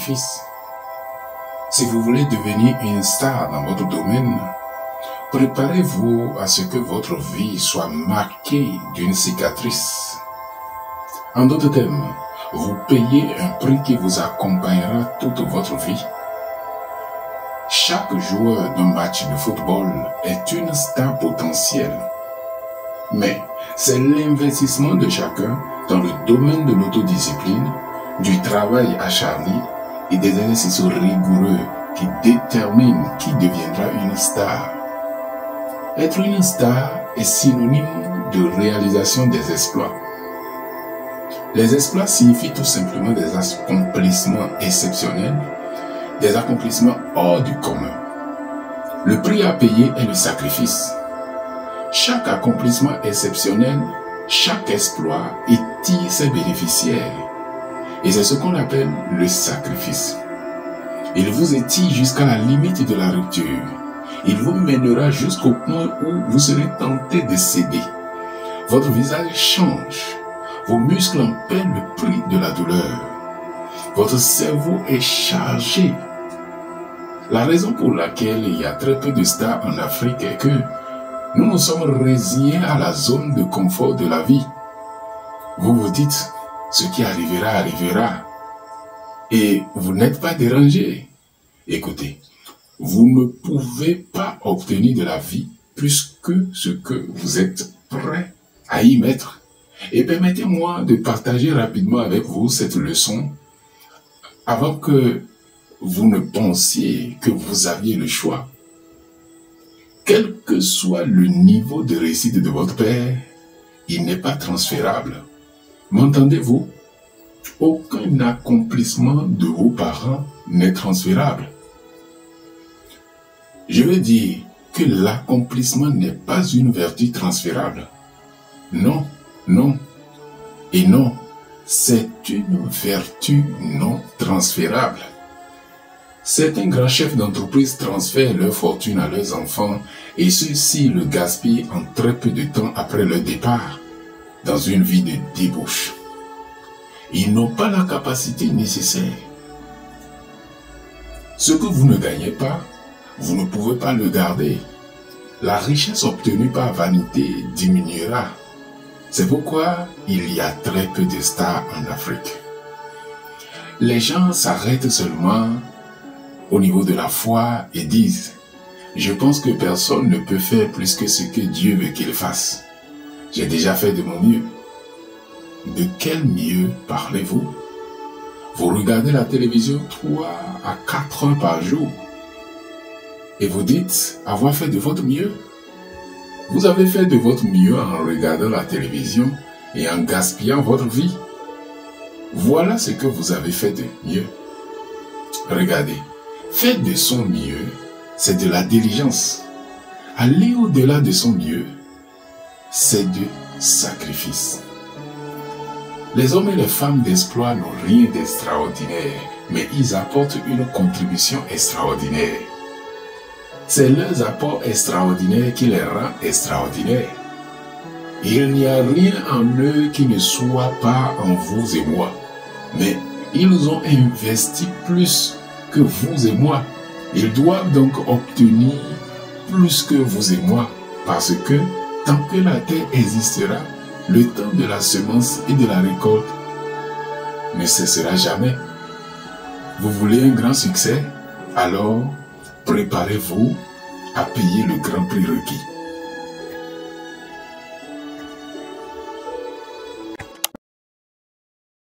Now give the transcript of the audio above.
sacrifice. Si vous voulez devenir une star dans votre domaine, préparez-vous à ce que votre vie soit marquée d'une cicatrice. En d'autres termes, vous payez un prix qui vous accompagnera toute votre vie. Chaque joueur d'un match de football est une star potentielle. Mais c'est l'investissement de chacun dans le domaine de l'autodiscipline, du travail acharné et des exercices rigoureux qui déterminent qui deviendra une star. Être une star est synonyme de réalisation des exploits. Les exploits signifient tout simplement des accomplissements exceptionnels, des accomplissements hors du commun. Le prix à payer est le sacrifice. Chaque accomplissement exceptionnel, chaque exploit étire ses bénéficiaires. Et c'est ce qu'on appelle le sacrifice. Il vous étire jusqu'à la limite de la rupture. Il vous mènera jusqu'au point où vous serez tenté de céder. Votre visage change. Vos muscles en paient le prix de la douleur. Votre cerveau est chargé. La raison pour laquelle il y a très peu de stars en Afrique est que nous nous sommes résignés à la zone de confort de la vie. Vous vous dites, ce qui arrivera, arrivera. Et vous n'êtes pas dérangé. Écoutez, vous ne pouvez pas obtenir de la vie plus que ce que vous êtes prêt à y mettre. Et permettez-moi de partager rapidement avec vous cette leçon avant que vous ne pensiez que vous aviez le choix. Quel que soit le niveau de réussite de votre père, il n'est pas transférable. M'entendez-vous? Aucun accomplissement de vos parents n'est transférable. Je veux dire que l'accomplissement n'est pas une vertu transférable. Non, non et non, c'est une vertu non transférable. Certains grands chefs d'entreprise transfèrent leur fortune à leurs enfants et ceux-ci le gaspillent en très peu de temps après leur départ, dans une vie de débauche. Ils n'ont pas la capacité nécessaire. Ce que vous ne gagnez pas, vous ne pouvez pas le garder. La richesse obtenue par vanité diminuera. C'est pourquoi il y a très peu de stars en Afrique. Les gens s'arrêtent seulement au niveau de la foi et disent « Je pense que personne ne peut faire plus que ce que Dieu veut qu'il fasse. J'ai déjà fait de mon mieux. » De quel mieux parlez-vous? Vous regardez la télévision 3 à 4 heures par jour et vous dites avoir fait de votre mieux. Vous avez fait de votre mieux en regardant la télévision et en gaspillant votre vie. Voilà ce que vous avez fait de mieux. Regardez, faire de son mieux, c'est de la diligence. Aller au-delà de son mieux, c'est du sacrifice. Les hommes et les femmes d'exploit n'ont rien d'extraordinaire, mais ils apportent une contribution extraordinaire. C'est leurs apports extraordinaires qui les rend extraordinaires. Il n'y a rien en eux qui ne soit pas en vous et moi, mais ils ont investi plus que vous et moi. Ils doivent donc obtenir plus que vous et moi, parce que tant que la terre existera, le temps de la semence et de la récolte ne cessera jamais. Vous voulez un grand succès? Alors, préparez-vous à payer le grand prix requis.